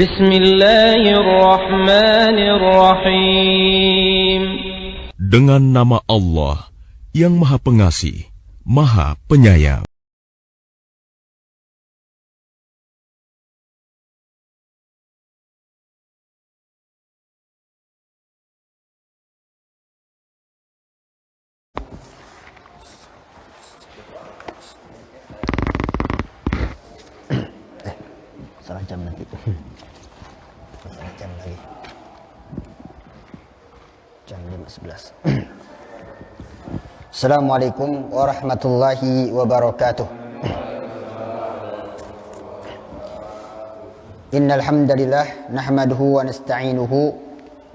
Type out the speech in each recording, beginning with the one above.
Bismillahirrahmanirrahim. Dengan nama Allah yang Maha Pengasih, Maha Penyayang. Salah jam nanti. Salah jam lagi. Jam 5:11. Assalamualaikum warahmatullahi wabarakatuh. Innal hamdalillah nahmaduhu wa nasta'inuhu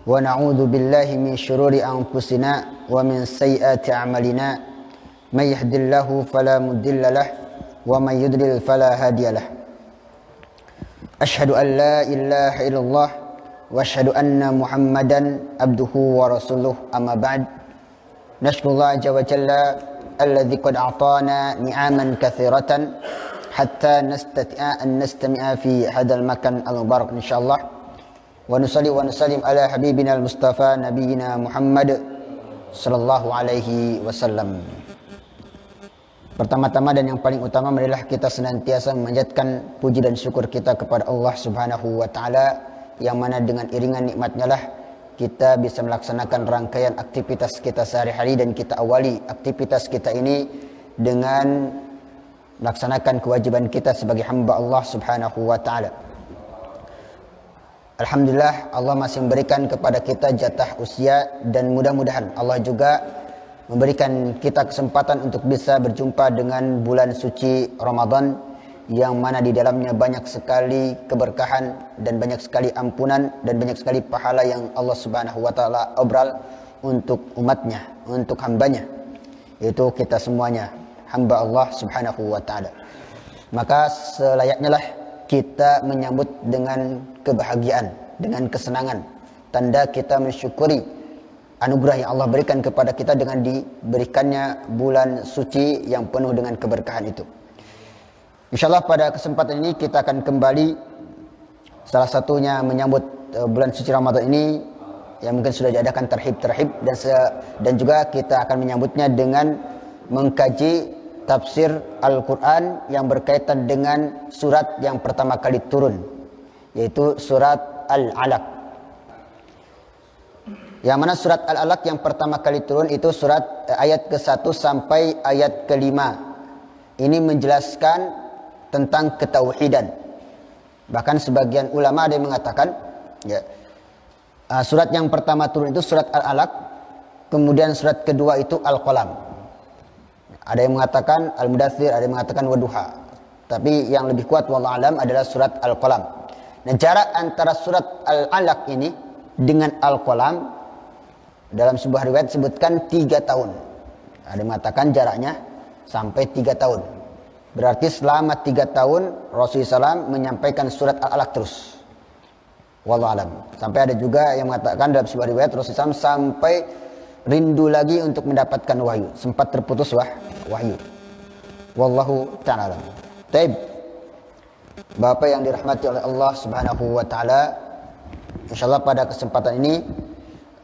wa na'udzu billahi min shururi anfusina wa min sayyiati a'malina. May yahdihillahu fala mudilla lahu wa may yudlil fala hadiyalah. Asyhadu an la ilaha illallah wa asyhadu anna Muhammadan abduhu wa rasuluh, amma ba'd. Nashkurullah azza wa jalla alladzi qad a'tana ni'aman katsiratan hatta nastati'a an nastami'a fi hadzal makan al-mubarak insyaallah. Wa nusalli wa nusallim ala habibina al-mustafa nabiyyina Muhammad sallallahu alaihi wasallam. Pertama-tama dan yang paling utama marilah kita senantiasa memanjatkan puji dan syukur kita kepada Allah Subhanahu wa taala, yang mana dengan iringan nikmatnya lah kita bisa melaksanakan rangkaian aktivitas kita sehari-hari, dan kita awali aktivitas kita ini dengan melaksanakan kewajiban kita sebagai hamba Allah Subhanahu wa taala. Alhamdulillah, Allah masih memberikan kepada kita jatah usia, dan mudah-mudahan Allah juga memberikan kita kesempatan untuk bisa berjumpa dengan bulan suci Ramadan, yang mana di dalamnya banyak sekali keberkahan dan banyak sekali ampunan dan banyak sekali pahala yang Allah Subhanahu wa taala obral untuk umatnya, untuk hambanya, yaitu kita semuanya hamba Allah Subhanahu wa taala. Maka selayaknya lah kita menyambut dengan kebahagiaan, dengan kesenangan, tanda kita mensyukuri anugerah yang Allah berikan kepada kita dengan diberikannya bulan suci yang penuh dengan keberkahan itu. InsyaAllah pada kesempatan ini kita akan kembali salah satunya menyambut bulan suci Ramadan ini, yang mungkin sudah diadakan terhib-terhib, dan juga kita akan menyambutnya dengan mengkaji tafsir Al-Quran yang berkaitan dengan surat yang pertama kali turun, yaitu surat Al-Alaq. Yang mana surat Al-Alaq yang pertama kali turun itu surat ayat ke-1 sampai ayat ke-5. Ini menjelaskan tentang ketauhidan. Bahkan sebagian ulama ada yang mengatakan surat yang pertama turun itu surat Al-Alaq, kemudian surat kedua itu Al-Qalam. Ada yang mengatakan Al-Mudaththir, ada yang mengatakan Wadduha. Tapi yang lebih kuat wallahu alam adalah surat Al-Qalam. Nah, jarak antara surat Al-Alaq ini dengan Al-Qalam dalam sebuah riwayat disebutkan 3 tahun. Ada yang mengatakan jaraknya sampai 3 tahun. Berarti selama 3 tahun Rasulullah SAW menyampaikan surat Al-Alaq terus. Wallahu alam. Sampai ada juga yang mengatakan dalam sebuah riwayat Rasulullah SAW sampai rindu lagi untuk mendapatkan wahyu. Sempat terputus wahyu. Wallahu ta'ala alam. Taib. Bapak yang dirahmati oleh Allah Subhanahu wa taala, insyaallah pada kesempatan ini,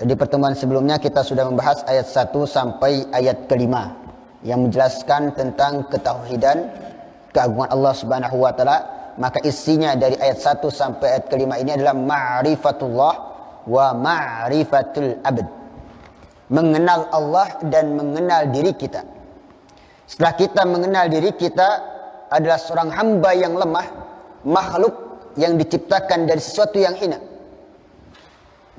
di pertemuan sebelumnya kita sudah membahas ayat 1 sampai ayat ke-5 yang menjelaskan tentang ketauhidan, keagungan Allah Subhanahu wa taala. Maka isinya dari ayat 1 sampai ayat ke-5 ini adalah ma'rifatullah wa ma'rifatul abd. Mengenal Allah dan mengenal diri kita. Setelah kita mengenal diri kita adalah seorang hamba yang lemah, makhluk yang diciptakan dari sesuatu yang hina.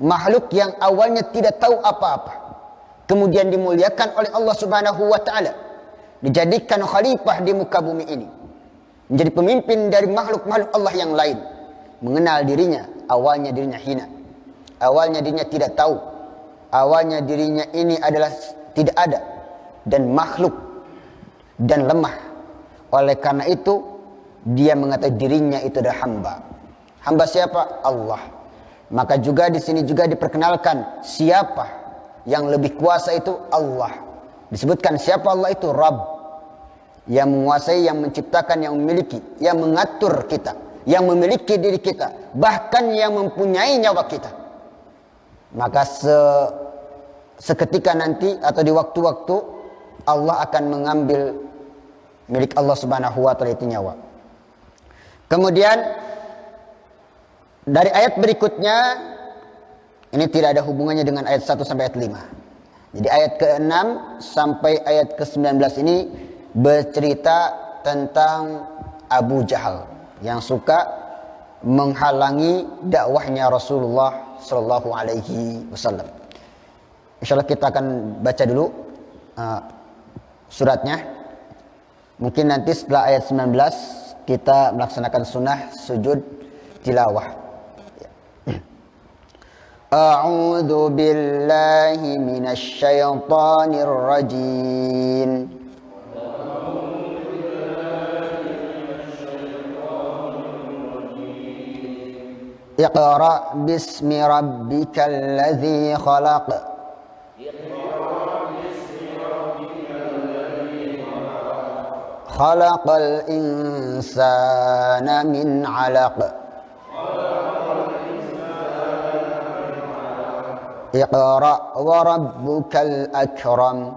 Makhluk yang awalnya tidak tahu apa-apa, kemudian dimuliakan oleh Allah Subhanahu wa taala, dijadikan khalifah di muka bumi ini, menjadi pemimpin dari makhluk-makhluk Allah yang lain. Mengenal dirinya, awalnya dirinya hina, awalnya dirinya tidak tahu, awalnya dirinya ini adalah tidak ada dan makhluk dan lemah. Oleh karena itu dia mengatakan dirinya itu adalah hamba. Hamba siapa? Allah. Maka juga di sini juga diperkenalkan siapa yang lebih kuasa, itu Allah. Disebutkan siapa Allah itu? Rabb. Yang menguasai, yang menciptakan, yang memiliki, yang mengatur kita. yang memiliki diri kita, bahkan yang mempunyai nyawa kita. Maka seketika nanti atau di waktu-waktu Allah akan mengambil milik Allah Subhanahu wa taala itu nyawa. Kemudian dari ayat berikutnya, ini tidak ada hubungannya dengan ayat 1 sampai ayat 5. Jadi ayat ke-6 sampai ayat ke-19 ini bercerita tentang Abu Jahal yang suka menghalangi dakwahnya Rasulullah sallallahu alaihi wasallam. Insyaallah kita akan baca dulu suratnya. Mungkin nanti setelah ayat 19 kita melaksanakan sunnah sujud tilawah. A'udzu billahi minasy syaithanir rajim. Iqra bismi rabbikal ladzi khalaq. Khalaqal insana min 'alaq. Iqra wa rabbukal akram.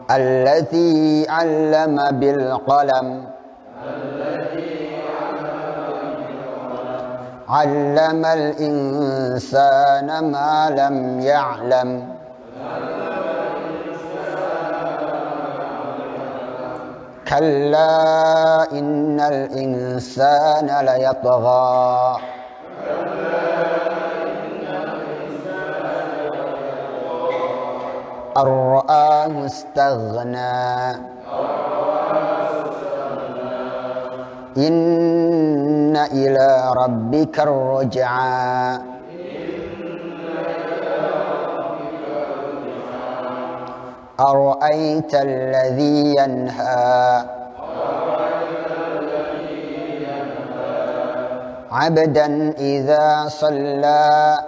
Alladzi 'allama bil qalam. 'Allamal insana ma lam ya'lam. Kalla innal insana layatgha. Ar-ra'ahu istaghna. Inna ila rabbikar ruj'a. Ara'aita alladhi yanha. Abdan idza shalla.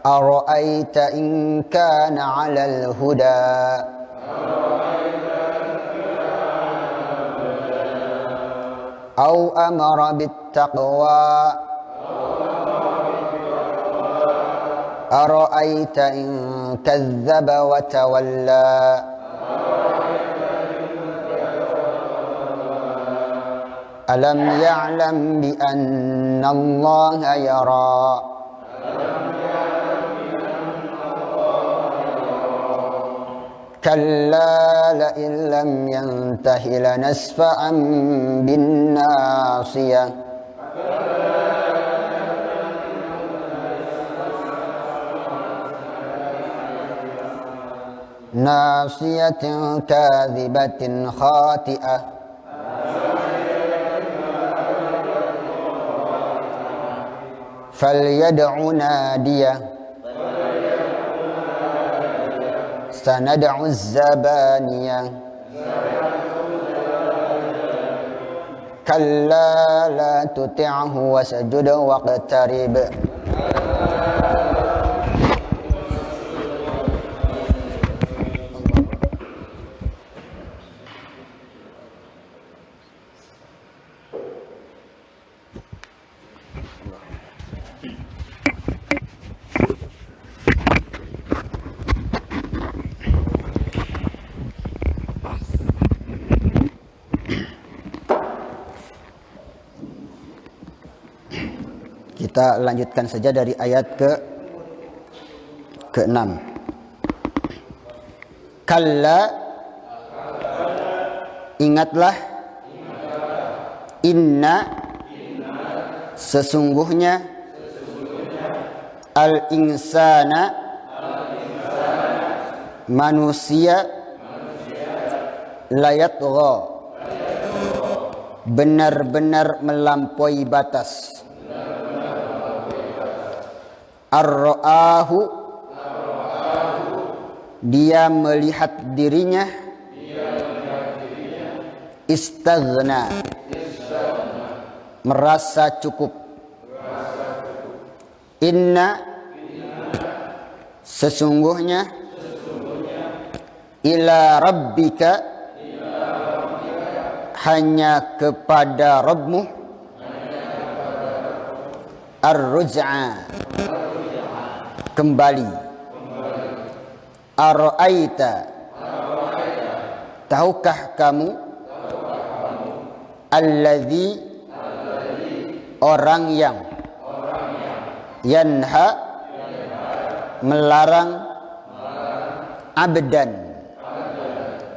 Ara'aita in kana 'alal huda. Au amara bittaqwa. Ara'aita in kazzaba wa tawalla. Alam ya'lam bi anna Allaha yara. Kalla la in lam yantahi lanasfa'an bin nasiyah. Nasiyatin kadhibatin khati'ah. Falyad'u nadiyah. Sanad'u az-zabaniyah. Kalla la tuti'hu wasjud waqtarib. Kita lanjutkan saja dari ayat ke-6. Kalla, ingatlah, inna, sesungguhnya, al-insana, manusia, layatgha, benar-benar melampaui batas. Ar-ra'ahu, dia melihat dirinya, istaghna, merasa cukup. Inna, sesungguhnya, ila rabbika, hanya kepada Rabbmu, ar-ruj'a, kembali. Ara'aita, tahukah kamu, alladzi, orang yang yanha, melarang, abdan,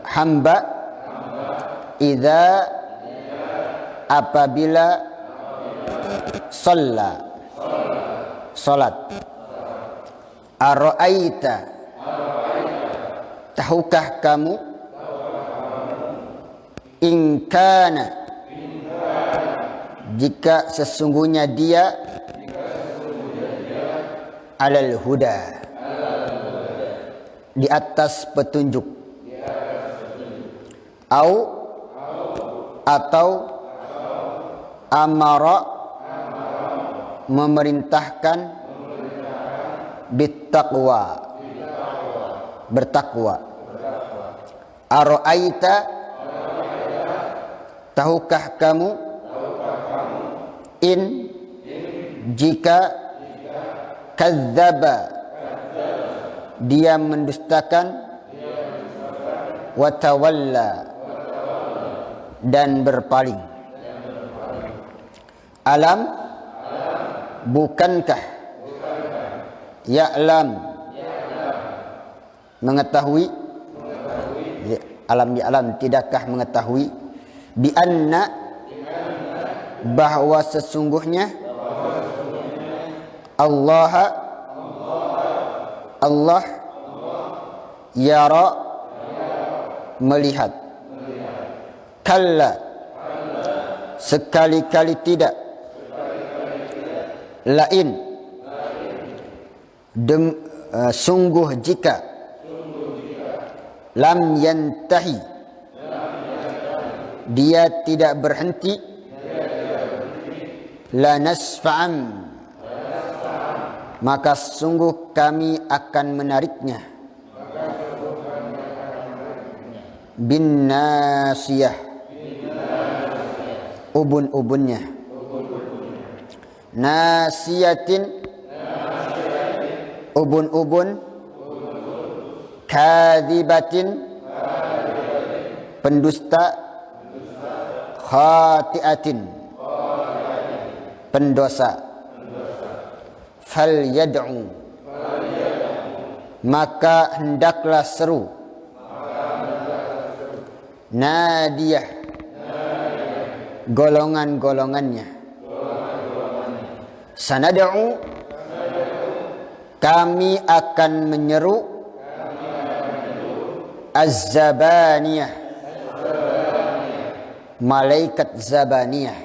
hamba, idza, apabila, shalla, salat. Ara'aita, tahukah kamu, in kana, jika sesungguhnya dia, alal huda, di atas petunjuk, atau amara, memerintahkan, bittaqwa, bertakwa. Ara'aita, tahukah kamu, in, jika, kadzdzaba, dia mendustakan, wa tawalla, dan berpaling. Alam, bukankah, ya'lam, mengetahui, alam ya'lam, tidakkah mengetahui, bi anna, bahwa sesungguhnya, Allah, yara, melihat. Kalla, sekali-kali tidak. Lain, sungguh jika. Lam yantahi, dia tidak berhenti. La nasfa'an, maka sungguh kami akan menariknya. Bin nasiyah, ubun-ubunnya. Nasiyatin, ubun-ubun. Kadzibatin, pendusta. Khati'atin, pendosa. Falyad'u, maka hendaklah seru. Nadiyah, golongan-golongannya. Sanad'u, kami akan menyeru. Az-zabaniyah, malaikat zabaniyah.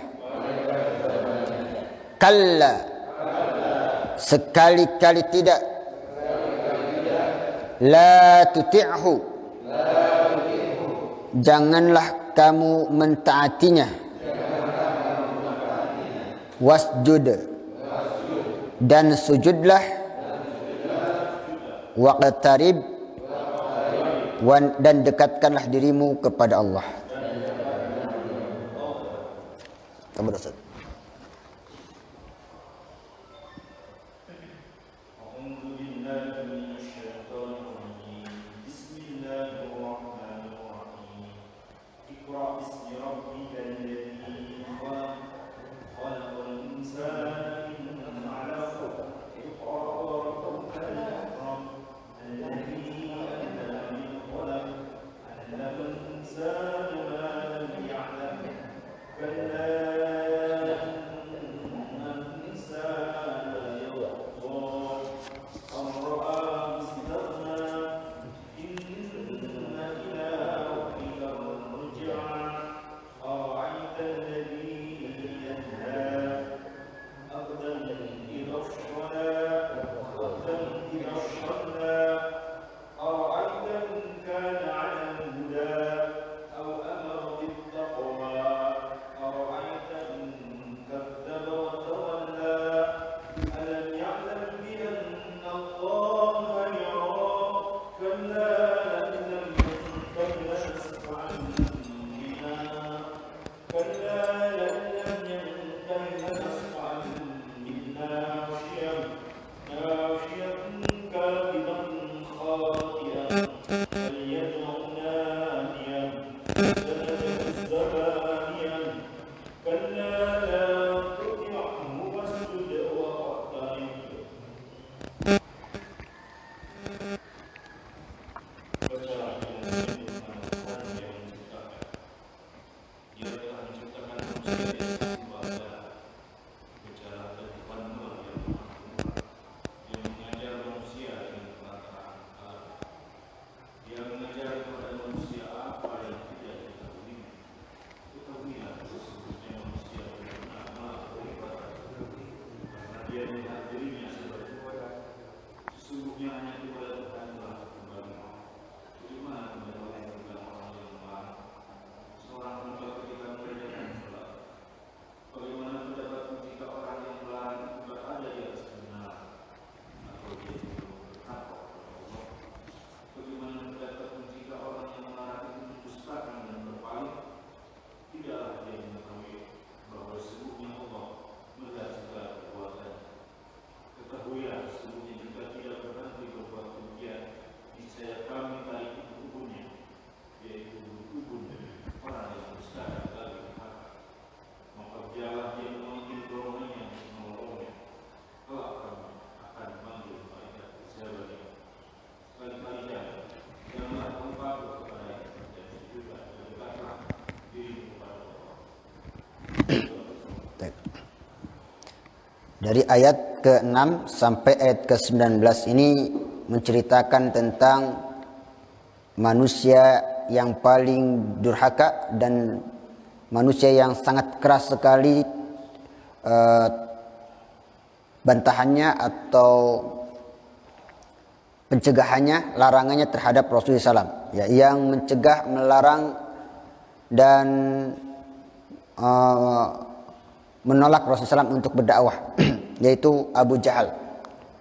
Kalla, sekali-kali tidak. La tuti'hu, janganlah kamu mentaatinya. Wasjud, dan sujudlah. Waqtarib, dan dekatkanlah dirimu kepada Allah. Kepada Ustaz. Dari ayat ke-6 sampai ayat ke-19 ini menceritakan tentang manusia yang paling durhaka dan manusia yang sangat keras sekali bantahannya atau pencegahannya, larangannya terhadap Rasulullah SAW, ya, yang mencegah, melarang dan menolak Rasulullah SAW untuk berdakwah, yaitu Abu Jahal.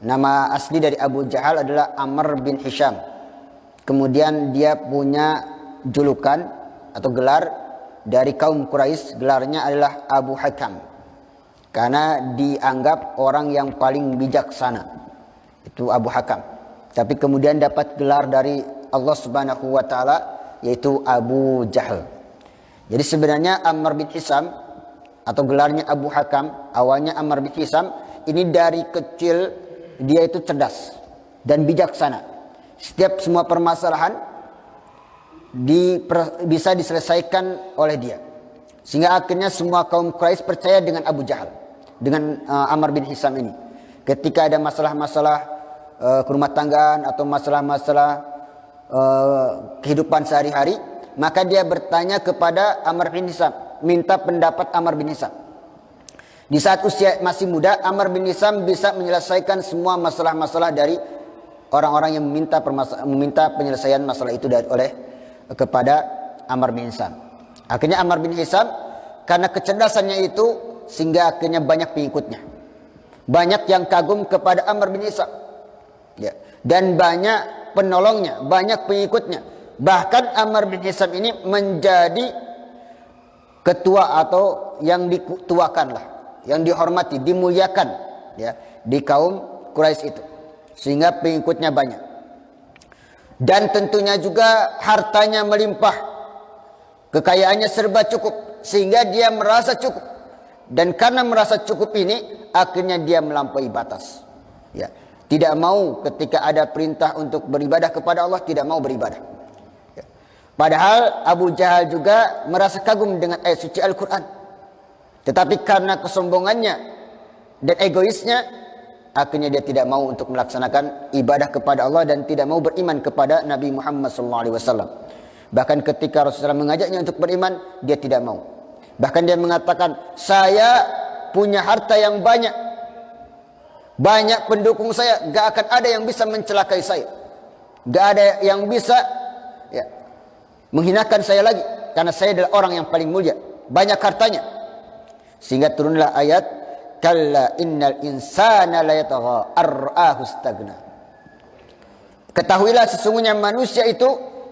Nama asli dari Abu Jahal adalah Amr bin Hisham. Kemudian dia punya julukan atau gelar dari kaum Quraisy, gelarnya adalah Abu Hakam, karena dianggap orang yang paling bijaksana. Itu Abu Hakam. Tapi kemudian dapat gelar dari Allah Subhanahu wa taala, yaitu Abu Jahal. Jadi sebenarnya Amr bin Hisham atau gelarnya Abu Hakam, awalnya Amr bin Hisham, ini dari kecil dia itu cerdas dan bijaksana. Setiap semua permasalahan bisa diselesaikan oleh dia. Sehingga akhirnya semua kaum Quraisy percaya dengan Abu Jahal, dengan Amr bin Hisham ini. Ketika ada masalah-masalah rumah tanggaan atau masalah-masalah kehidupan sehari-hari, maka dia bertanya kepada Amr bin Hisham, minta pendapat Amr bin Hisham. Di saat usia masih muda, Amr bin Hisham bisa menyelesaikan semua masalah-masalah dari orang-orang yang meminta penyelesaian masalah itu kepada Amr bin Hisham. Akhirnya Amr bin Hisham, karena kecerdasannya itu, sehingga akhirnya banyak pengikutnya. Banyak yang kagum kepada Amr bin Hisham, ya, dan banyak penolongnya, banyak pengikutnya. Bahkan Amr bin Hisham ini menjadi ketua atau yang dituakan lah, yang dihormati, dimuliakan, ya, di kaum Quraisy itu, sehingga pengikutnya banyak. Dan tentunya juga hartanya melimpah, kekayaannya serba cukup, sehingga dia merasa cukup. Dan karena merasa cukup ini, akhirnya dia melampaui batas, ya. Tidak mau ketika ada perintah untuk beribadah kepada Allah, tidak mau beribadah, ya. Padahal Abu Jahal juga merasa kagum dengan ayat suci Al-Quran, tetapi karena kesombongannya dan egoisnya, akhirnya dia tidak mau untuk melaksanakan ibadah kepada Allah dan tidak mau beriman kepada Nabi Muhammad SAW. Bahkan ketika Rasulullah mengajaknya untuk beriman, dia tidak mau. Bahkan dia mengatakan, saya punya harta yang banyak, banyak pendukung saya, gak akan ada yang bisa mencelakai saya, gak ada yang bisa, ya, menghinakan saya lagi, karena saya adalah orang yang paling mulia, banyak hartanya. Sehingga turunlah ayat, kalla innal insana layatagha ar-ra'ahu istagna. Ketahuilah sesungguhnya manusia itu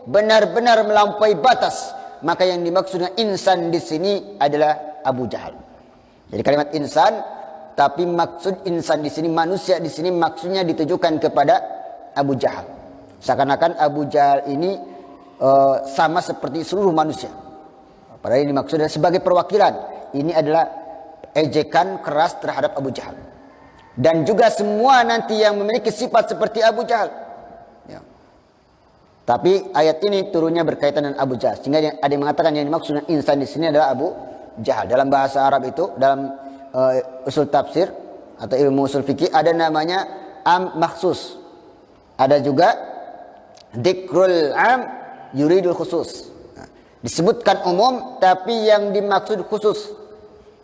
benar-benar melampaui batas. Maka yang dimaksud dengan insan di sini adalah Abu Jahal. Jadi kalimat insan, tapi maksud insan di sini, manusia di sini, maksudnya ditujukan kepada Abu Jahal. Seakan-akan Abu Jahal ini sama seperti seluruh manusia. Padahal ini maksudnya sebagai perwakilan. Ini adalah ejekan keras terhadap Abu Jahal. Dan juga semua nanti yang memiliki sifat seperti Abu Jahal, ya. Tapi ayat ini turunnya berkaitan dengan Abu Jahal, sehingga ada yang mengatakan yang dimaksud dengan insan di sini adalah Abu Jahal. Dalam bahasa Arab itu, dalam usul tafsir atau ilmu usul fikih, ada namanya am makhsus. Ada juga dzikrul am yuridul khusus. Nah, disebutkan umum tapi yang dimaksud khusus,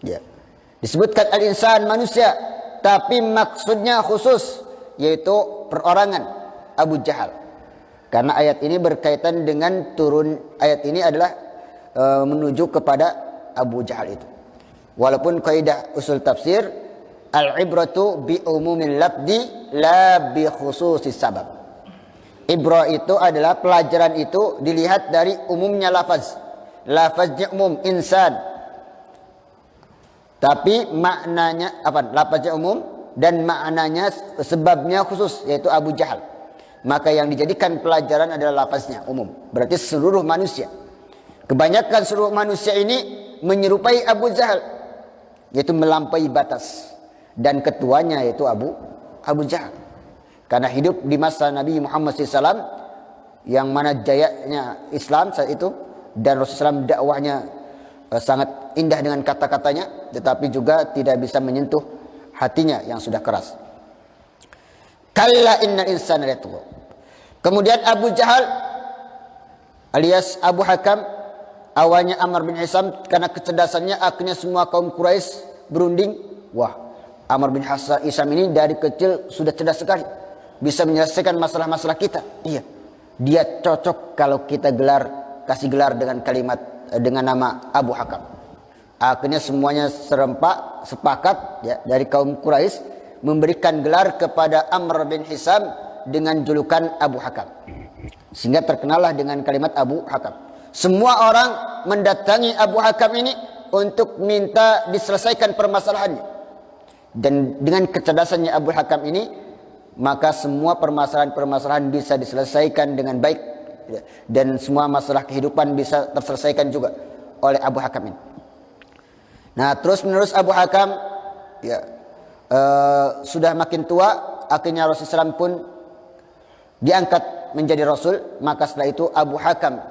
ya. Disebutkan al-insan manusia, tapi maksudnya khusus, yaitu perorangan Abu Jahal. Karena ayat ini berkaitan dengan turun ayat ini adalah menuju kepada Abu Jahal itu. Walaupun kaidah usul tafsir, al-ibratu bi umumil lafzi la bi khususis sabab. Ibrah itu adalah pelajaran itu dilihat dari umumnya lafaz. Lafaznya umum insan, tapi maknanya apa? Lafaznya umum dan maknanya sebabnya khusus, yaitu Abu Jahal. Maka yang dijadikan pelajaran adalah lafaznya umum, berarti seluruh manusia. Kebanyakan seluruh manusia ini menyerupai Abu Jahal, yaitu melampaui batas. Dan ketuanya yaitu Abu Jahal. Karena hidup di masa Nabi Muhammad SAW, yang mana jayanya Islam saat itu, dan Rasulullah SAW dakwahnya sangat indah dengan kata-katanya, tetapi juga tidak bisa menyentuh hatinya yang sudah keras. Kalla innal insana layatgha. Kemudian Abu Jahal alias Abu Hakam, awalnya Amr bin Hisam, karena kecerdasannya akhirnya semua kaum Quraisy berunding, wah, Amr bin Hisam ini dari kecil sudah cerdas sekali, bisa menyelesaikan masalah-masalah kita. Iya, dia cocok kalau kita kasih gelar dengan kalimat, dengan nama Abu Hakam. Akhirnya semuanya sepakat ya, dari kaum Quraisy memberikan gelar kepada Amr bin Hisam dengan julukan Abu Hakam, sehingga terkenallah dengan kalimat Abu Hakam. Semua orang mendatangi Abu Hakam ini untuk minta diselesaikan permasalahannya, dan dengan kecerdasannya Abu Hakam ini, maka semua permasalahan-permasalahan bisa diselesaikan dengan baik, dan semua masalah kehidupan bisa terselesaikan juga oleh Abu Hakam ini. Nah, terus menerus Abu Hakam ya, sudah makin tua, akhirnya Rasulullah SAW pun diangkat menjadi Rasul. Maka setelah itu Abu Hakam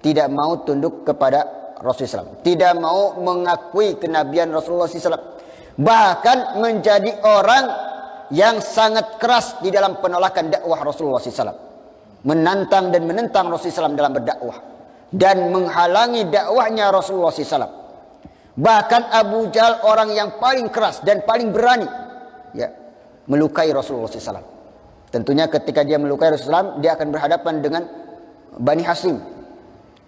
tidak mau tunduk kepada Rasulullah SAW, tidak mau mengakui kenabian Rasulullah SAW, bahkan menjadi orang yang sangat keras di dalam penolakan dakwah Rasulullah SAW, menantang dan menentang Rasulullah SAW dalam berdakwah dan menghalangi dakwahnya Rasulullah SAW. Bahkan Abu Jahal orang yang paling keras dan paling berani ya, melukai Rasulullah SAW. Tentunya ketika dia melukai Rasulullah SAW, dia akan berhadapan dengan Bani Hashim.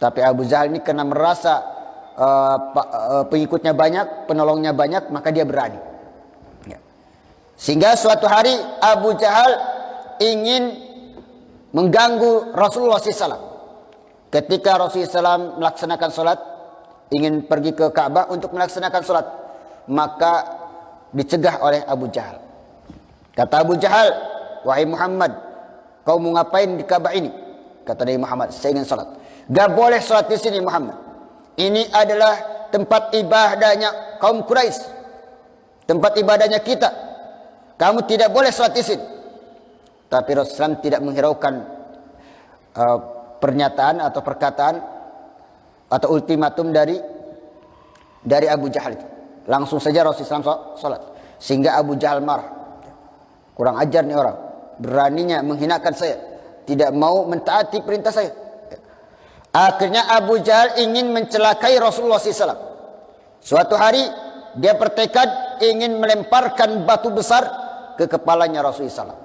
Tapi Abu Jahal ini karena merasa pengikutnya banyak, penolongnya banyak, maka dia berani ya. Sehingga suatu hari Abu Jahal ingin mengganggu Rasulullah SAW. Ketika Rasulullah SAW melaksanakan sholat, ingin pergi ke Ka'bah untuk melaksanakan sholat, maka dicegah oleh Abu Jahal. Kata Abu Jahal, wahai Muhammad, kau mau ngapain di Ka'bah ini? Kata Nabi Muhammad, saya ingin sholat. Gak boleh sholat di sini Muhammad. Ini adalah tempat ibadahnya kaum Quraisy, tempat ibadahnya kita. Kamu tidak boleh sholat di sini. Tapi Rasulullah tidak menghiraukan pernyataan atau perkataan atau ultimatum dari Abu Jahal itu. Langsung saja Rasulullah SAW sholat. Sehingga Abu Jahal marah. Kurang ajar nih orang, beraninya menghinakan saya, tidak mau mentaati perintah saya. Akhirnya Abu Jahal ingin mencelakai Rasulullah SAW. Suatu hari dia bertekad ingin melemparkan batu besar ke kepalanya Rasulullah SAW,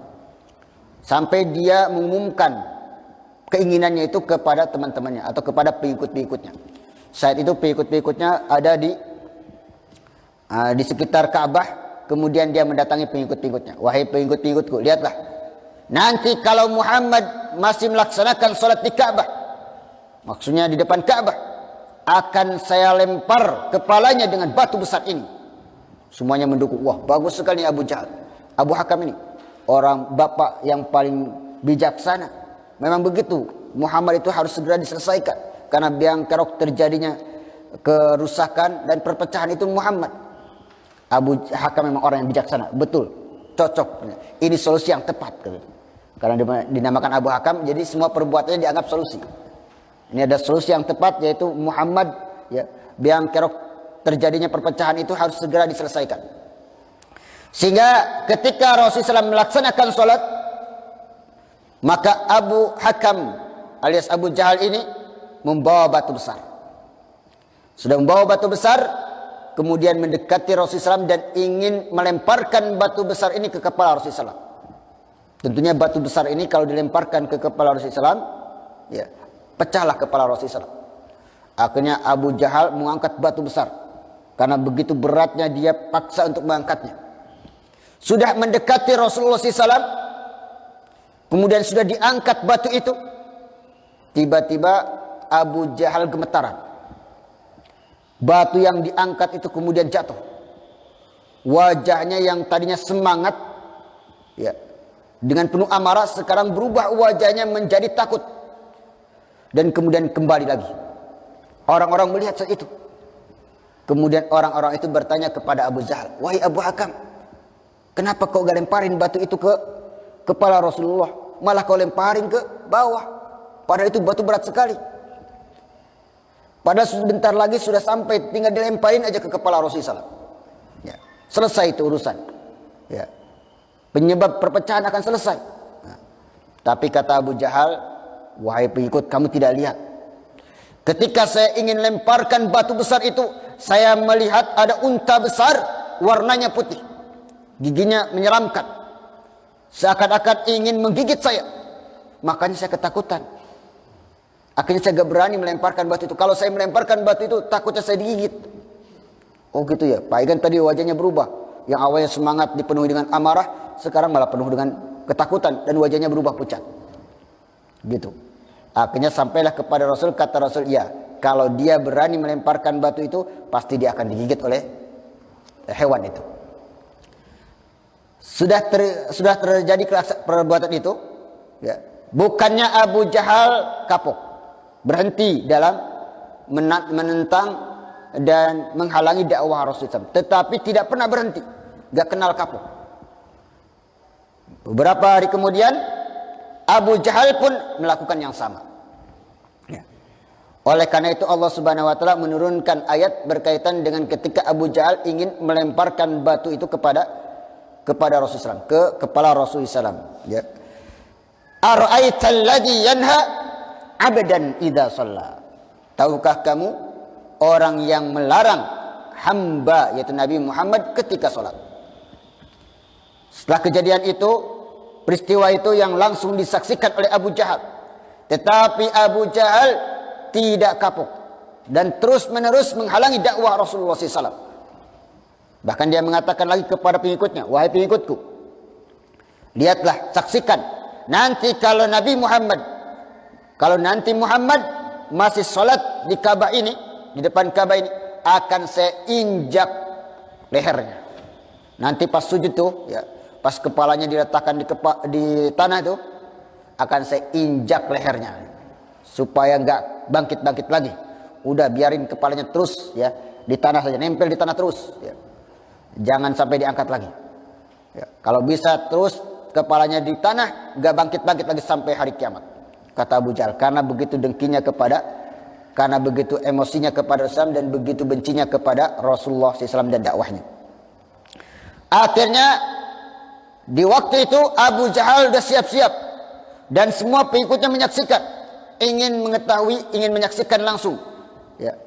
sampai dia mengumumkan keinginannya itu kepada teman-temannya atau kepada pengikut-pengikutnya. Saat itu pengikut-pengikutnya ada di sekitar Ka'bah. Kemudian dia mendatangi pengikut-pengikutnya. Wahai pengikut-pengikutku, lihatlah, nanti kalau Muhammad masih melaksanakan sholat di Ka'bah, maksudnya di depan Ka'bah, akan saya lempar kepalanya dengan batu besar ini. Semuanya mendukung. Wah, bagus sekali Abu Jahal, Abu Hakam ini, orang bapak yang paling bijaksana. Memang begitu, Muhammad itu harus segera diselesaikan, karena biang kerok terjadinya kerusakan dan perpecahan itu Muhammad. Abu Hakam memang orang yang bijaksana, betul, cocok. Ini solusi yang tepat, karena dinamakan Abu Hakam, jadi semua perbuatannya dianggap solusi. Ini ada solusi yang tepat, yaitu Muhammad ya, biang kerok terjadinya perpecahan itu harus segera diselesaikan. Sehingga ketika Rasulullah SAW melaksanakan sholat, maka Abu Hakam alias Abu Jahal ini membawa batu besar. Sudah membawa batu besar, kemudian mendekati Rasulullah SAW dan ingin melemparkan batu besar ini ke kepala Rasulullah SAW. Tentunya batu besar ini kalau dilemparkan ke kepala Rasulullah SAW, ya, pecahlah kepala Rasulullah SAW. Akhirnya Abu Jahal mengangkat batu besar, karena begitu beratnya dia paksa untuk mengangkatnya. Sudah mendekati Rasulullah SAW, kemudian sudah diangkat batu itu, tiba-tiba Abu Jahal gemetaran. Batu yang diangkat itu kemudian jatuh. Wajahnya yang tadinya semangat ya, dengan penuh amarah, sekarang berubah wajahnya menjadi takut. Dan kemudian kembali lagi. Orang-orang melihat saat itu. Kemudian orang-orang itu bertanya kepada Abu Jahal, wahai Abu Hakam, kenapa kau gak lemparin batu itu ke kepala Rasulullah, malah kau lemparin ke bawah, padahal itu batu berat sekali. Padahal sebentar lagi sudah sampai, tinggal dilemparin aja ke kepala Rasulullah. Ya, selesai itu urusan. Ya. Penyebab perpecahan akan selesai. Nah, tapi kata Abu Jahal, wahai pengikut, kamu tidak lihat. Ketika saya ingin lemparkan batu besar itu, saya melihat ada unta besar, warnanya putih. Giginya menyeramkan. Seakan-akan ingin menggigit saya. Makanya saya ketakutan. Akhirnya saya gak berani melemparkan batu itu. Kalau saya melemparkan batu itu, takutnya saya digigit. Oh gitu ya. Pak Igan tadi wajahnya berubah. Yang awalnya semangat dipenuhi dengan amarah, sekarang malah penuh dengan ketakutan. Dan wajahnya berubah pucat. Gitu. Akhirnya sampailah kepada Rasul, kata Rasul, ya, kalau dia berani melemparkan batu itu, pasti dia akan digigit oleh hewan itu. Sudah terjadi perbuatan itu, ya. Bukannya Abu Jahal kapok, berhenti dalam menentang dan menghalangi dakwah Rasulullah, tetapi tidak pernah berhenti, gak kenal kapok. Beberapa hari kemudian Abu Jahal pun melakukan yang sama. Ya. Oleh karena itu Allah Subhanahu wa taala menurunkan ayat berkaitan dengan ketika Abu Jahal ingin melemparkan batu itu kepada Rasulullah SAW, ke kepala Rasulullah SAW. Ya. Ara'aital ladzi yanha 'abdan idza shalla. Tahukah kamu orang yang melarang hamba, yaitu Nabi Muhammad, ketika sholat? Setelah kejadian itu, peristiwa itu yang langsung disaksikan oleh Abu Jahal. Tetapi Abu Jahal tidak kapok dan terus menerus menghalangi dakwah Rasulullah SAW. Bahkan dia mengatakan lagi kepada pengikutnya, wahai pengikutku, lihatlah, saksikan, nanti kalau nanti Muhammad masih sholat di Ka'bah ini, di depan Ka'bah ini, akan saya injak lehernya. Nanti pas sujud tuh, ya, pas kepalanya diletakkan di tanah itu, akan saya injak lehernya supaya nggak bangkit-bangkit lagi. Udah biarin kepalanya terus, ya, di tanah saja, nempel di tanah terus, ya. Jangan sampai diangkat lagi. Ya, kalau bisa terus kepalanya di tanah, nggak bangkit-bangkit lagi sampai hari kiamat. Kata Abu Jahal, karena begitu karena begitu emosinya kepada Islam dan begitu bencinya kepada Rasulullah SAW dan dakwahnya. Akhirnya di waktu itu Abu Jahal sudah siap-siap dan semua pengikutnya menyaksikan, ingin menyaksikan langsung, ya,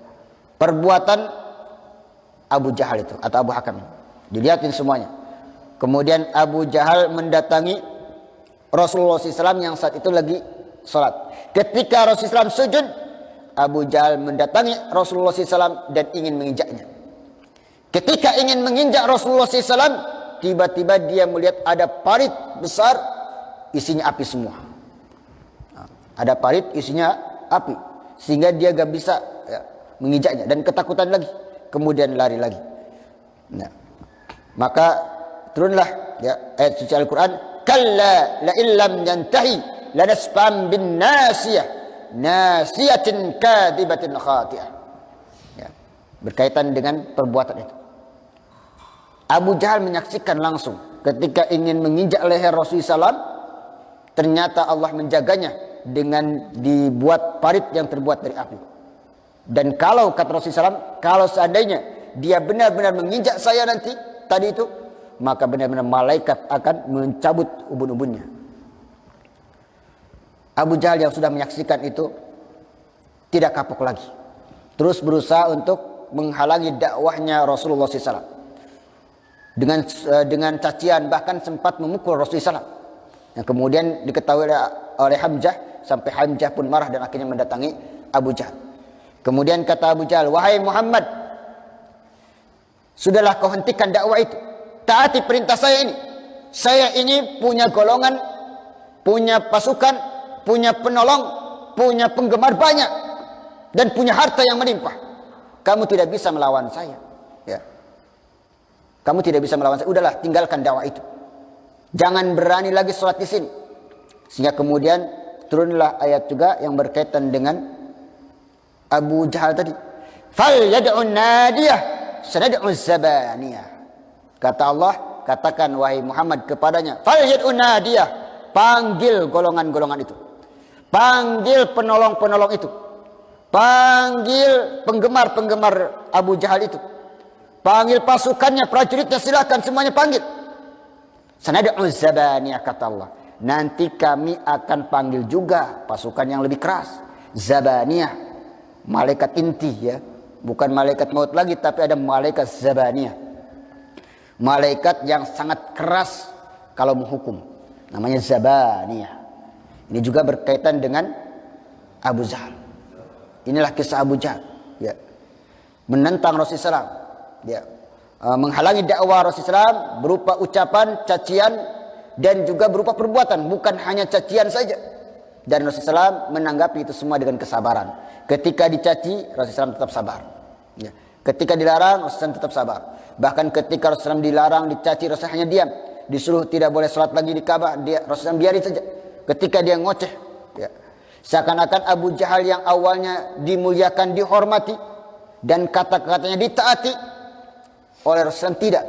perbuatan Abu Jahal itu atau Abu Hakam. Dilihatin semuanya. Kemudian Abu Jahal mendatangi Rasulullah SAW yang saat itu lagi sholat. Ketika Rasulullah SAW sujud, Abu Jahal mendatangi Rasulullah SAW dan ingin menginjaknya. Ketika ingin menginjak Rasulullah SAW, tiba-tiba dia melihat ada parit besar, isinya api semua. Ada parit isinya api, sehingga dia gak bisa, ya, menginjaknya dan ketakutan lagi. Kemudian lari lagi. Nah, maka turunlah, ya, ayat suci Al-Quran, kalla la illam yantahi lanasfam bin nasiyah nasiyatin kadibatin khati'ah. Ya, berkaitan dengan perbuatan itu. Abu Jahal menyaksikan langsung ketika ingin menginjak leher Rasulullah SAW, ternyata Allah menjaganya dengan dibuat parit yang terbuat dari api. Dan kalau kata Rasulullah SAW, kalau seandainya dia benar-benar menginjak saya nanti tadi itu, maka benar-benar malaikat akan mencabut ubun-ubunnya. Abu Jahal yang sudah menyaksikan itu tidak kapok lagi, terus berusaha untuk menghalangi dakwahnya Rasulullah SAW dengan cacian, bahkan sempat memukul Rasulullah SAW, yang kemudian diketahui oleh Hamzah, sampai Hamzah pun marah dan akhirnya mendatangi Abu Jahal. Kemudian kata Abu Jahal, wahai Muhammad, sudahlah kau hentikan dakwah itu, taati perintah saya ini. Saya ini punya golongan, punya pasukan, punya penolong, punya penggemar banyak, dan punya harta yang melimpah. Kamu tidak bisa melawan saya, ya. Kamu tidak bisa melawan saya. Udahlah, tinggalkan dakwah itu. Jangan berani lagi sholat di sini. Sehingga kemudian turunlah ayat juga yang berkaitan dengan Abu Jahal tadi. Fal yad'un nadiyah sanad'u zabaniyah. Kata Allah, katakan wahai Muhammad kepadanya, fal yad'un nadiyah, panggil golongan-golongan itu. Panggil penolong-penolong itu. Panggil penggemar-penggemar Abu Jahal itu. Panggil pasukannya, prajuritnya, silakan semuanya panggil. Sanad'u zabaniyah, kata Allah. Nanti kami akan panggil juga pasukan yang lebih keras. Zabaniyah, malaikat inti ya. Bukan malaikat maut lagi, tapi ada malaikat zabaniyah. Malaikat yang sangat keras kalau menghukum. Namanya zabaniyah. Ini juga berkaitan dengan Abu Jahal. Inilah kisah Abu Jahal. Ya. Menentang Rasulullah SAW. Ya. Menghalangi dakwah Rasulullah SAW berupa ucapan, cacian, dan juga berupa perbuatan. Bukan hanya cacian saja. Dan Rasulullah SAW menanggapi itu semua dengan kesabaran. Ketika dicaci, Rasulullah SAW tetap sabar. Ya. Ketika dilarang, Rasulullah SAW tetap sabar. Bahkan ketika Rasulullah SAW dilarang, dicaci, Rasulullah hanya diam. Disuruh tidak boleh sholat lagi di Ka'bah, Rasulullah SAW biarin saja. Ketika dia ngoceh, ya. Seakan-akan Abu Jahal yang awalnya dimuliakan, dihormati, dan kata-katanya ditaati, oleh Rasulullah tidak.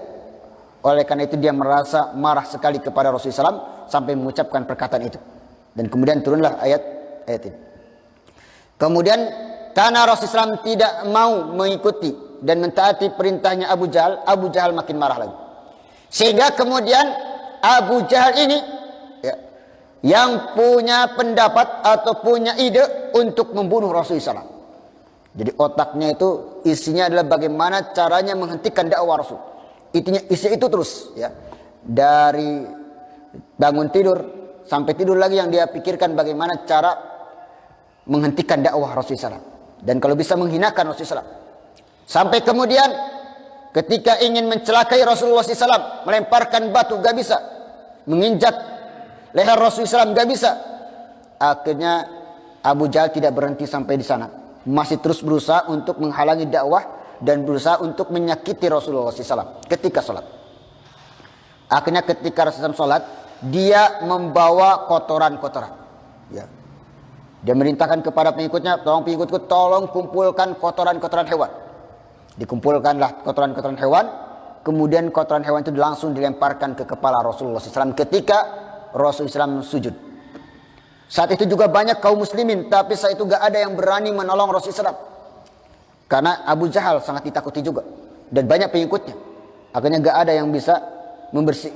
Oleh karena itu dia merasa marah sekali kepada Rasulullah SAW sampai mengucapkan perkataan itu. Dan kemudian turunlah ayat ini. Kemudian karena Rasulullah SAW tidak mau mengikuti dan mentaati perintahnya Abu Jahal makin marah lagi. Sehingga kemudian Abu Jahal ini ya, yang punya pendapat atau punya ide untuk membunuh Rasulullah SAW. Jadi otaknya itu isinya adalah bagaimana caranya menghentikan dakwah Rasul. Isi itu terus ya. Dari bangun tidur sampai tidur lagi yang dia pikirkan bagaimana cara menghentikan dakwah Rasulullah SAW. Dan kalau bisa menghinakan Rasulullah SAW. Sampai kemudian ketika ingin mencelakai Rasulullah SAW, melemparkan batu gak bisa, menginjak leher Rasulullah SAW gak bisa. Akhirnya Abu Jahal tidak berhenti sampai di sana. Masih terus berusaha untuk menghalangi dakwah dan berusaha untuk menyakiti Rasulullah SAW ketika sholat. Akhirnya ketika Rasulullah SAW sholat, dia membawa kotoran-kotoran. Ya. Dia merintahkan kepada pengikutnya, tolong pengikutku, tolong kumpulkan kotoran-kotoran hewan. Dikumpulkanlah kotoran-kotoran hewan. Kemudian kotoran hewan itu langsung dilemparkan ke kepala Rasulullah SAW ketika Rasulullah SAW sujud. Saat itu juga banyak kaum muslimin, tapi saat itu gak ada yang berani menolong Rasulullah SAW. Karena Abu Jahal sangat ditakuti juga. Dan banyak pengikutnya. Akhirnya gak ada yang bisa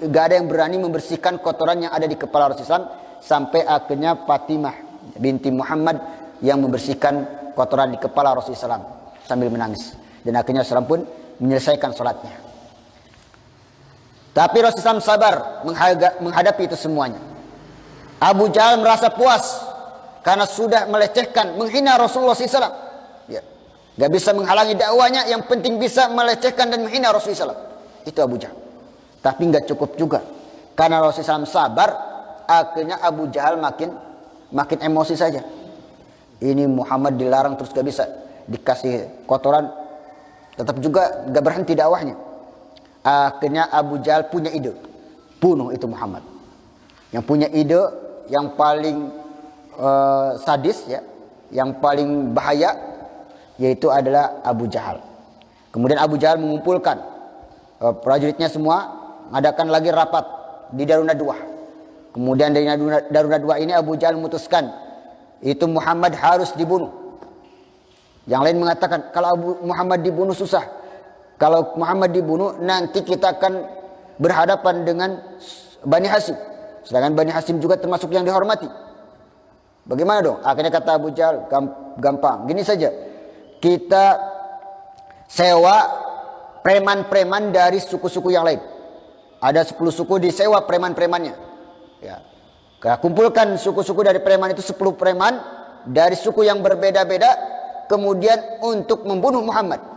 gak ada yang berani membersihkan kotoran yang ada di kepala Rasulullah SAW. Sampai akhirnya Fatimah binti Muhammad yang membersihkan kotoran di kepala Rasulullah SAW sambil menangis. Dan akhirnya Rasulullah pun menyelesaikan sholatnya. Tapi Rasulullah SAW sabar menghadapi itu semuanya. Abu Jahal merasa puas karena sudah melecehkan, menghina Rasulullah SAW. Ya. Gak bisa menghalangi dakwanya, yang penting bisa melecehkan dan menghina Rasulullah SAW. Itu Abu Jahal. Tapi gak cukup juga. Karena Rasulullah SAW sabar, akhirnya Abu Jahal makin emosi saja. Ini Muhammad dilarang terus gak bisa. Dikasih kotoran, tetap juga gak berhenti dakwahnya. Akhirnya Abu Jahal punya ide. Bunuh itu Muhammad. Yang punya ide yang paling sadis ya, yang paling bahaya, yaitu adalah Abu Jahal. Kemudian Abu Jahal mengumpulkan prajuritnya semua, mengadakan lagi rapat di Darun Nadwah. Kemudian dari Darun Nadwah ini Abu Jahal memutuskan itu Muhammad harus dibunuh. Yang lain mengatakan kalau Muhammad dibunuh susah. Kalau Muhammad dibunuh nanti kita akan berhadapan dengan Bani Hashim. Sedangkan Bani Hashim juga termasuk yang dihormati. Bagaimana dong? Akhirnya kata Abu Jahal, gampang. Gini saja, kita sewa preman-preman dari suku-suku yang lain. Ada 10 suku disewa preman-premannya. Ya. Kumpulkan suku-suku dari preman itu 10 preman dari suku yang berbeda-beda, kemudian untuk membunuh Muhammad.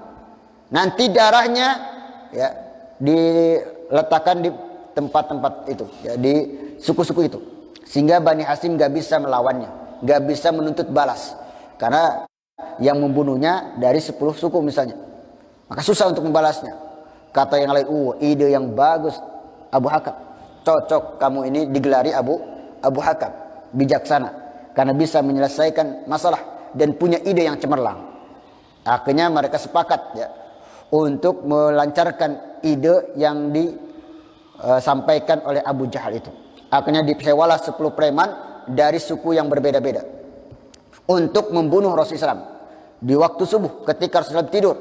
Nanti darahnya ya diletakkan di tempat-tempat itu, ya, di suku-suku itu, sehingga Bani Hashim gak bisa melawannya, gak bisa menuntut balas, karena yang membunuhnya dari 10 suku misalnya, maka susah untuk membalasnya. Kata yang lain, ide yang bagus Abu Hakam, cocok kamu ini digelari Abu Hakam, bijaksana, karena bisa menyelesaikan masalah dan punya ide yang cemerlang. Akhirnya mereka sepakat ya untuk melancarkan ide yang disampaikan oleh Abu Jahal itu. Akhirnya disewalah 10 preman dari suku yang berbeda-beda untuk membunuh Rasulullah SAW di waktu subuh ketika Rasulullah tidur.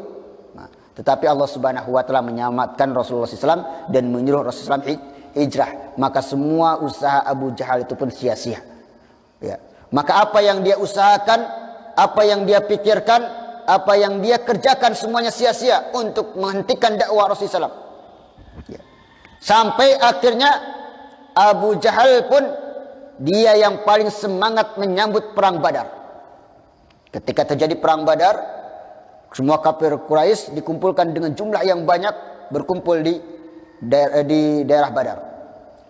Nah, tetapi Allah Subhanahu wa taala menyelamatkan Rasulullah SAW dan menyuruh Rasulullah SAW hijrah, maka semua usaha Abu Jahal itu pun sia-sia. Ya. Maka apa yang dia usahakan, apa yang dia pikirkan, apa yang dia kerjakan semuanya sia-sia untuk menghentikan dakwah Rasulullah SAW. Ya. Sampai akhirnya Abu Jahal pun dia yang paling semangat menyambut perang Badar. Ketika terjadi perang Badar, semua kafir Quraisy dikumpulkan dengan jumlah yang banyak, berkumpul di daerah Badar,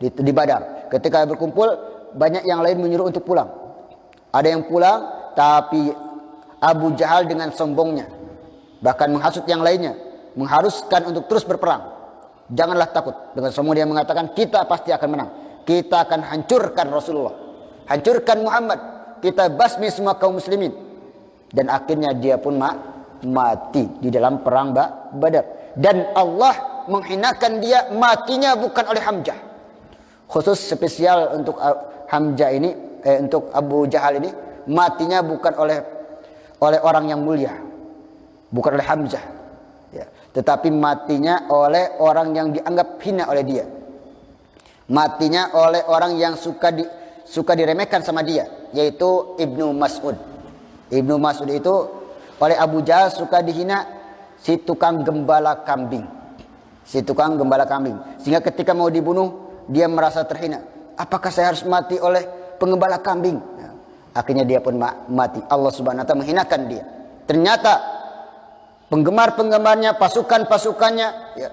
di Badar. Ketika berkumpul, banyak yang lain menyuruh untuk pulang. Ada yang pulang, tapi Abu Jahal dengan sombongnya bahkan menghasut yang lainnya, mengharuskan untuk terus berperang. Janganlah takut. Dengan sombong dia mengatakan, kita pasti akan menang. Kita akan hancurkan Rasulullah, hancurkan Muhammad, kita basmi semua kaum muslimin. Dan akhirnya dia pun mati di dalam perang Badar. Dan Allah menghinakan dia, matinya bukan oleh Hamzah. Khusus spesial untuk Hamzah ini, untuk Abu Jahal ini, matinya bukan oleh orang yang mulia, bukan oleh Hamzah, ya, tetapi matinya oleh orang yang dianggap hina oleh dia. Matinya oleh orang yang suka diremehkan sama dia, yaitu Ibnu Mas'ud. Ibnu Mas'ud itu oleh Abu Jahal suka dihina, si tukang gembala kambing. Si tukang gembala kambing. Sehingga ketika mau dibunuh, dia merasa terhina. Apakah saya harus mati oleh penggembala kambing? Nah, akhirnya dia pun mati. Allah Subhanahu wa ta'ala menghinakan dia. Ternyata penggemar-penggemarnya, pasukan-pasukannya, ya,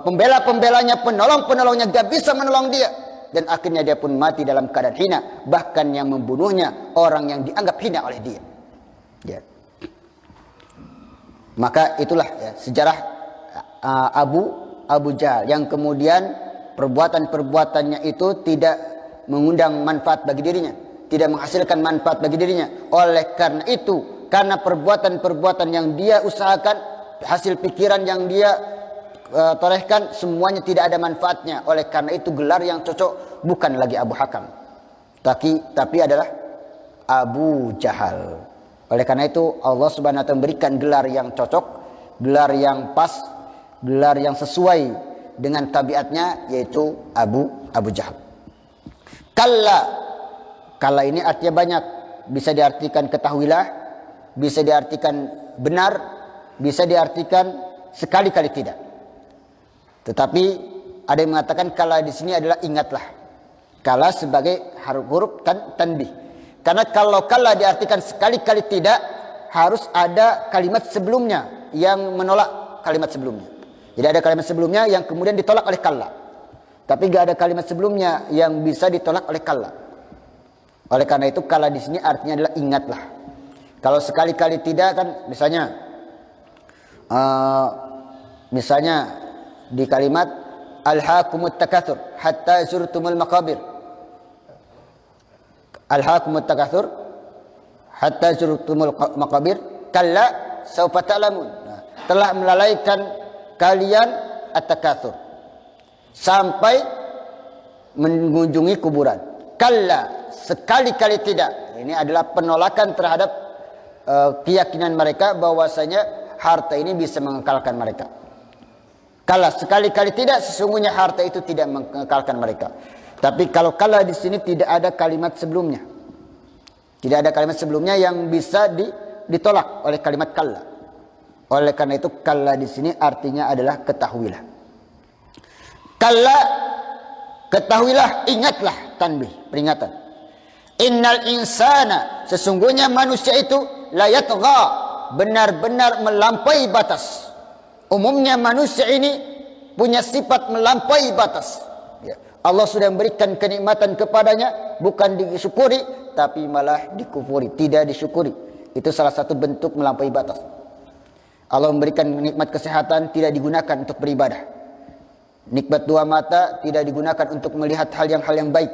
pembela-pembelanya, penolong-penolongnya gak bisa menolong dia. Dan akhirnya dia pun mati dalam keadaan hina. Bahkan yang membunuhnya orang yang dianggap hina oleh dia. Ya. Maka itulah ya, sejarah Abu Jahal yang kemudian perbuatan-perbuatannya itu tidak mengundang manfaat bagi dirinya, tidak menghasilkan manfaat bagi dirinya. Oleh karena itu, karena perbuatan-perbuatan yang dia usahakan, hasil pikiran yang dia torehkan, semuanya tidak ada manfaatnya. Oleh karena itu gelar yang cocok bukan lagi Abu Hakam, tapi adalah Abu Jahal. Oleh karena itu Allah Subhanahu wa ta'ala memberikan gelar yang cocok, gelar yang pas, gelar yang sesuai dengan tabiatnya, yaitu Abu Jahal. Kalla ini artinya banyak, bisa diartikan ketahuilah, bisa diartikan benar, bisa diartikan sekali-kali tidak. Tetapi ada yang mengatakan kalla di sini adalah ingatlah. Kalla sebagai huruf tanbih. Karena kalau kalla diartikan sekali-kali tidak, harus ada kalimat sebelumnya yang menolak kalimat sebelumnya. Jadi ada kalimat sebelumnya yang kemudian ditolak oleh kalla. Tapi gak ada kalimat sebelumnya yang bisa ditolak oleh kalla. Oleh karena itu kalla di sini artinya adalah ingatlah. Kalau sekali-kali tidak kan, misalnya di kalimat alhaakumut takatsur hatta zurtumul maqabir. Alhaakumut takatsur hatta zurtumul maqabir kalla saufa ta'lamun. Telah melalaikan kalian at-takatsur sampai mengunjungi kuburan. Kalla, sekali-kali tidak. Ini adalah penolakan terhadap keyakinan mereka bahwasanya harta ini bisa mengekalkan mereka. Kalla, sekali-kali tidak, sesungguhnya harta itu tidak mengekalkan mereka. Tapi kalau kalla di sini tidak ada kalimat sebelumnya. Tidak ada kalimat sebelumnya yang bisa ditolak oleh kalimat kalla. Oleh karena itu kalla di sini artinya adalah ketahuilah. Kalla, ketahuilah, ingatlah, tanbih, peringatan. Innal insana, sesungguhnya manusia itu la yatgha, benar-benar melampaui batas. Umumnya manusia ini punya sifat melampaui batas. Ya. Allah sudah memberikan kenikmatan kepadanya, bukan disyukuri, tapi malah dikufuri, tidak disyukuri. Itu salah satu bentuk melampaui batas. Allah memberikan nikmat kesehatan, tidak digunakan untuk beribadah. Nikmat dua mata tidak digunakan untuk melihat hal yang baik,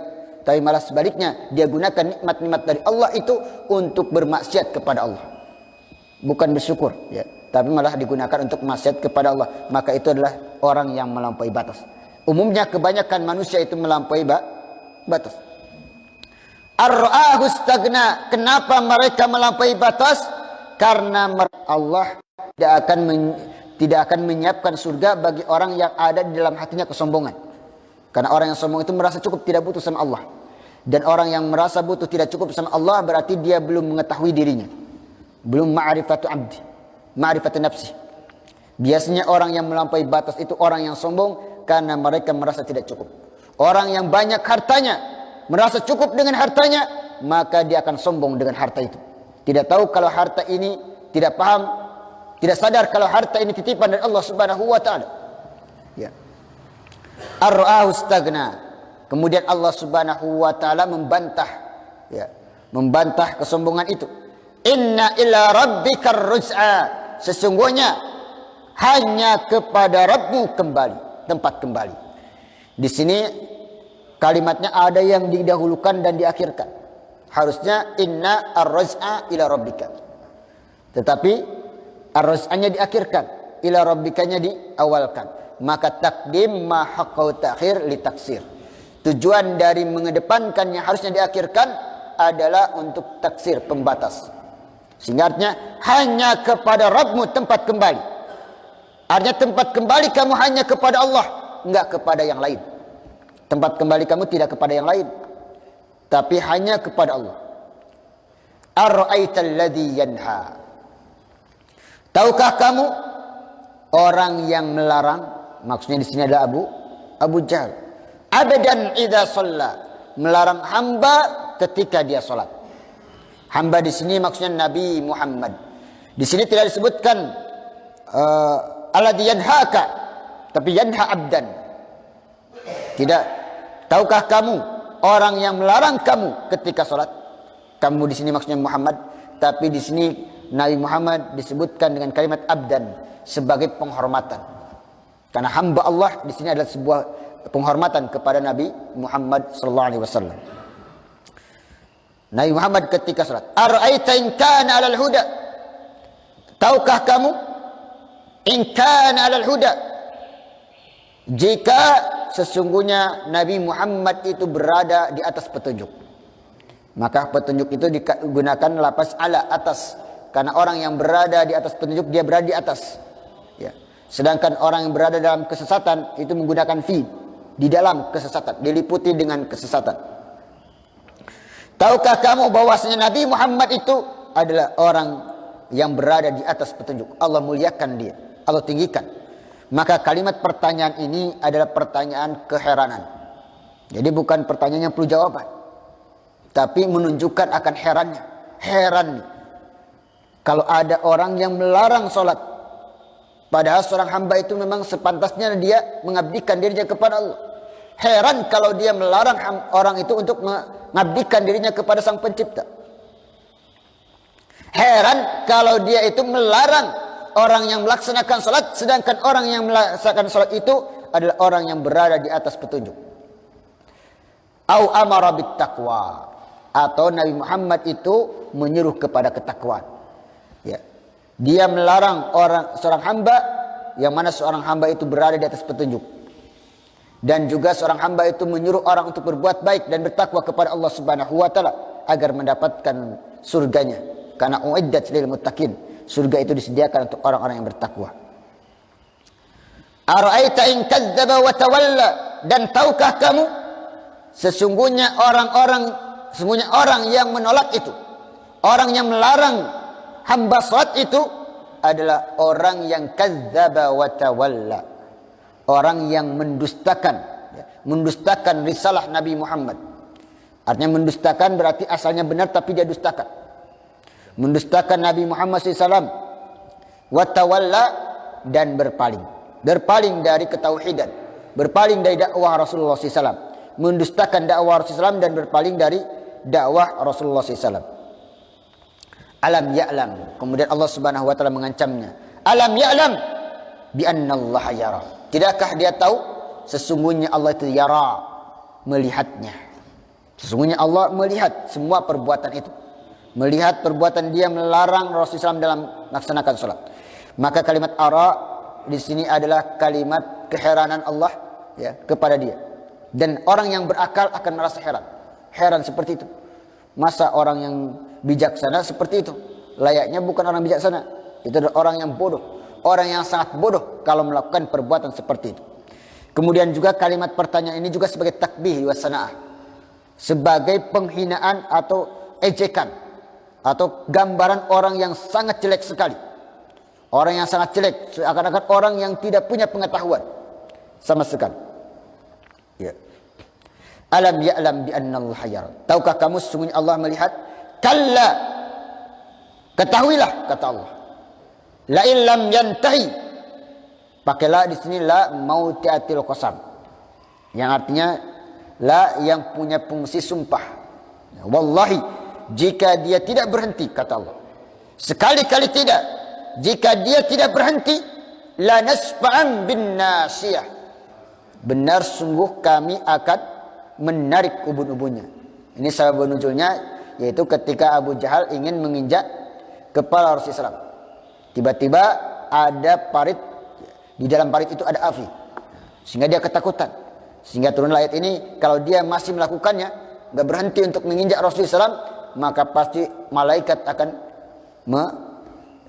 tapi malah sebaliknya, dia gunakan nikmat-nikmat dari Allah itu untuk bermaksiat kepada Allah, bukan bersyukur, ya, tapi malah digunakan untuk maksiat kepada Allah. Maka itu adalah orang yang melampaui batas. Umumnya kebanyakan manusia itu melampaui batas. Ar-ra'ahu stagna. Kenapa mereka melampaui batas? Karena Allah tidak akan menyiapkan surga bagi orang yang ada di dalam hatinya kesombongan. Karena orang yang sombong itu merasa cukup, tidak butuh sama Allah. Dan orang yang merasa butuh tidak cukup sama Allah berarti dia belum mengetahui dirinya. Belum ma'rifatu abdi, ma'rifatu nafsi. Biasanya orang yang melampaui batas itu orang yang sombong karena mereka merasa tidak cukup. Orang yang banyak hartanya, merasa cukup dengan hartanya, maka dia akan sombong dengan harta itu. Tidak tahu kalau harta ini, tidak paham, tidak sadar kalau harta ini titipan dari Allah Subhanahu wa taala. Ya. Ar-ra'ahu stagna. Kemudian Allah Subhanahu wa taala membantah, ya, membantah kesombongan itu. Inna ila rabbikar ruj'a. Sesungguhnya hanya kepada Rabbmu kembali, tempat kembali. Di sini kalimatnya ada yang didahulukan dan diakhirkan. Harusnya inna ar-ruj'a ila rabbika. Tetapi ar-ruj'anya diakhirkan, ila rabbikanya diawalkan. Maka takdim ma haqqau ta'khir li taksir. Tujuan dari mengedepankan yang harusnya diakhirkan adalah untuk taksir, pembatas. Sehingga artinya hanya kepada Rabbmu tempat kembali. Artinya tempat kembali kamu hanya kepada Allah, enggak kepada yang lain. Tempat kembali kamu tidak kepada yang lain, tapi hanya kepada Allah. Ar-ra'aital ladzi yanha. Tahukah kamu orang yang melarang? Maksudnya di sini adalah Abu Jahal. Abadan idza shalla, melarang hamba ketika dia salat. Hamba di sini maksudnya Nabi Muhammad. Di sini tidak disebutkan alladzi yanhaka, tapi yanha abdan. Tidak. Tahukah kamu orang yang melarang kamu ketika salat? Kamu di sini maksudnya Muhammad, tapi di sini Nabi Muhammad disebutkan dengan kalimat abdan sebagai penghormatan. Karena hamba Allah di sini adalah sebuah penghormatan kepada Nabi Muhammad sallallahu alaihi wasallam. Nabi Muhammad ketika salat, "Ara'aita in kana 'alal huda?" Tahukah kamu in kana 'alal huda? Jika sesungguhnya Nabi Muhammad itu berada di atas petunjuk. Maka petunjuk itu digunakan lapas ala, atas. Karena orang yang berada di atas petunjuk dia berada di atas. Ya. Sedangkan orang yang berada dalam kesesatan itu menggunakan fi, di dalam kesesatan, diliputi dengan kesesatan. Tahukah kamu bahwasanya Nabi Muhammad itu adalah orang yang berada di atas petunjuk? Allah muliakan dia, Allah tinggikan. Maka kalimat pertanyaan ini adalah pertanyaan keheranan. Jadi bukan pertanyaan yang perlu jawaban, tapi menunjukkan akan herannya. Heran nih, kalau ada orang yang melarang sholat, padahal seorang hamba itu memang sepantasnya dia mengabdikan dirinya kepada Allah. Heran kalau dia melarang orang itu untuk mengabdikan dirinya kepada Sang Pencipta. Heran kalau dia itu melarang orang yang melaksanakan sholat, sedangkan orang yang melaksanakan sholat itu adalah orang yang berada di atas petunjuk. Au amara bit taqwa, atau Nabi Muhammad itu menyuruh kepada ketakwaan. Ya. Dia melarang seorang hamba, yang mana seorang hamba itu berada di atas petunjuk. Dan juga seorang hamba itu menyuruh orang untuk berbuat baik dan bertakwa kepada Allah Subhanahu wa taala agar mendapatkan surganya. Karena uiddat lil muttaqin, surga itu disediakan untuk orang-orang yang bertakwa. Ara'aita in kadzdzaba wa tawalla, dan tahukah kamu sesungguhnya orang yang menolak itu, orang yang melarang hamba salat itu adalah orang yang kadzdzaba wa tawalla, orang yang mendustakan risalah Nabi Muhammad. Artinya mendustakan berarti asalnya benar tapi dia dustakan. Mendustakan Nabi Muhammad SAW, watawalla, dan berpaling dari ketauhidan, berpaling dari dakwah Rasulullah SAW, mendustakan dakwah Rasulullah SAW dan berpaling dari dakwah Rasulullah SAW. Alam ya'lam, kemudian Allah Subhanahu wa taala mengancamnya. Alam ya'lam bi anna Allah yara. Tidakkah dia tahu sesungguhnya Allah itu yara, melihatnya. Sesungguhnya Allah melihat semua perbuatan itu. Melihat perbuatan dia melarang Rasulullah SAW dalam melaksanakan sholat. Maka kalimat ara di sini adalah kalimat keheranan Allah, ya, kepada dia. Dan orang yang berakal akan merasa heran. Heran seperti itu. Masa orang yang bijaksana seperti itu? Layaknya bukan orang bijaksana. Itu adalah orang yang bodoh. Orang yang sangat bodoh kalau melakukan perbuatan seperti itu. Kemudian juga kalimat pertanyaan ini juga sebagai takbih wa sana'ah, sebagai penghinaan atau ejekan atau gambaran orang yang sangat jelek sekali. Orang yang sangat jelek, seakan-akan orang yang tidak punya pengetahuan sama sekali. Ya. Alam ya'lam bi anna Allah yara. Tahukah kamu sesungguhnya Allah melihat? Kalla. Ketahuilah kata Allah. La illam yantahi. Pakai la di sini la mautiatil qasam. Yang artinya la yang punya fungsi sumpah. Wallahi, jika dia tidak berhenti kata Allah. Sekali-kali tidak. Jika dia tidak berhenti, la nasfa'an bin nasiyah. Benar sungguh kami akan menarik ubun-ubunnya. Ini sabab nuzulnya, yaitu ketika Abu Jahal ingin menginjak kepala Rasulullah SAW. Tiba-tiba ada parit, di dalam parit itu ada api, sehingga dia ketakutan. Sehingga turun ayat ini, kalau dia masih melakukannya, gak berhenti untuk menginjak Rasulullah SAW, maka pasti malaikat akan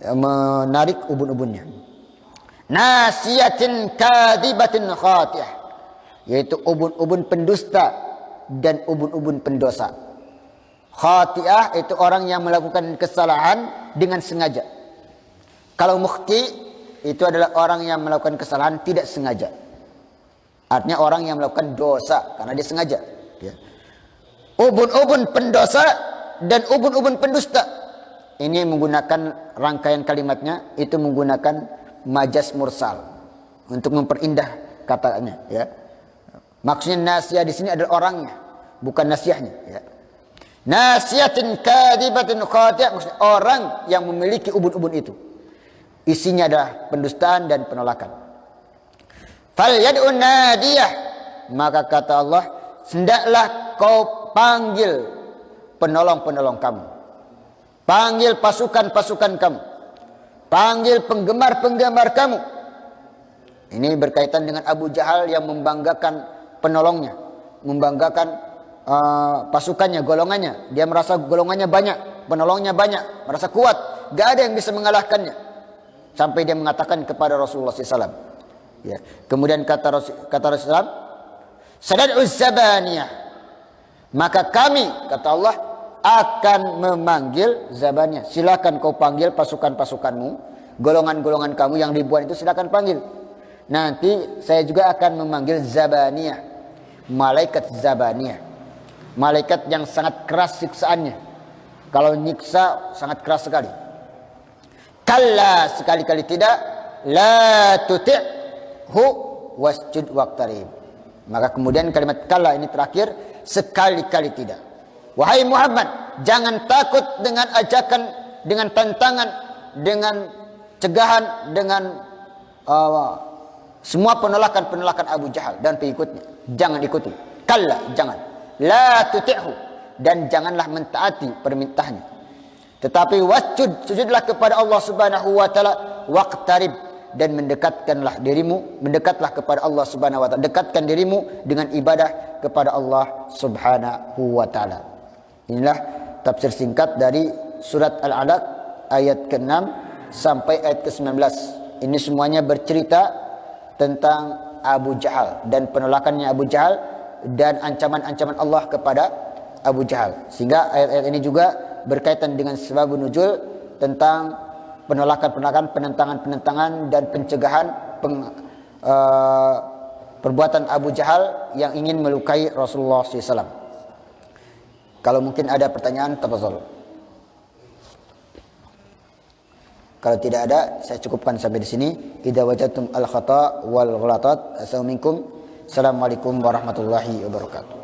menarik ubun-ubunnya. Nasiyatin kadhibatin khatiyah, yaitu ubun-ubun pendusta dan ubun-ubun pendosa. Khati'ah itu orang yang melakukan kesalahan dengan sengaja. Kalau mukhti itu adalah orang yang melakukan kesalahan tidak sengaja. Artinya orang yang melakukan dosa karena dia sengaja. Ya. Ubun-ubun pendosa dan ubun-ubun pendusta. Ini menggunakan rangkaian kalimatnya itu menggunakan majas mursal untuk memperindah katanya. Ya. Maksudnya nasiyah di sini adalah orangnya, bukan nasiyahnya. Ya. Nasiyatin kadhibatin khati'ah, maksudnya orang yang memiliki ubun-ubun itu. Isinya adalah pendustaan dan penolakan. Fal yad'un nadiyah, maka kata Allah, hendaklah kau panggil penolong-penolong kamu. Panggil pasukan-pasukan kamu. Panggil penggemar-penggemar kamu. Ini berkaitan dengan Abu Jahal yang membanggakan penolongnya, membanggakan pasukannya, golongannya. Dia merasa golongannya banyak, penolongnya banyak, merasa kuat, gak ada yang bisa mengalahkannya. Sampai dia mengatakan kepada Rasulullah SAW. Ya. Kemudian kata Rasulullah, Sadad'uz zabaniyah. Maka kami, kata Allah, akan memanggil zabaniyah. Silakan kau panggil pasukan-pasukanmu, golongan-golongan kamu yang ribuan itu silakan panggil. Nanti saya juga akan memanggil zabaniyah, malaikat zabaniyah, malaikat yang sangat keras siksaannya. Kalau nyiksa sangat keras sekali. Kalla, sekali-kali tidak. La tuti'hu wasjud waqtarib. Maka kemudian kalimat kalla ini terakhir, sekali-kali tidak. Wahai Muhammad, jangan takut dengan ajakan, dengan tantangan, dengan cegahan, dengan semua penolakan-penolakan Abu Jahal dan pengikutnya. Jangan ikuti. Kalla, jangan. La tuti'hu, dan janganlah mentaati permintaannya. Tetapi wasjud, sujudlah kepada Allah Subhanahu wa taala, waqtarib, dan mendekatkanlah dirimu, mendekatlah kepada Allah Subhanahu wa taala. Dekatkan dirimu dengan ibadah kepada Allah Subhanahu wa taala. Inilah tafsir singkat dari surat Al-Alaq ayat ke-6 sampai ayat ke-19. Ini semuanya bercerita tentang Abu Jahal dan penolakannya Abu Jahal dan ancaman-ancaman Allah kepada Abu Jahal. Sehingga ayat-ayat ini juga berkaitan dengan sebab nuzul tentang penolakan-penolakan, penentangan-penentangan dan pencegahan perbuatan Abu Jahal yang ingin melukai Rasulullah SAW. Kalau mungkin ada pertanyaan, tafadhol. Kalau tidak ada, saya cukupkan sampai di sini. Idza wajadtum al-khata' wal ghalatat, assalamualaikum warahmatullahi wabarakatuh.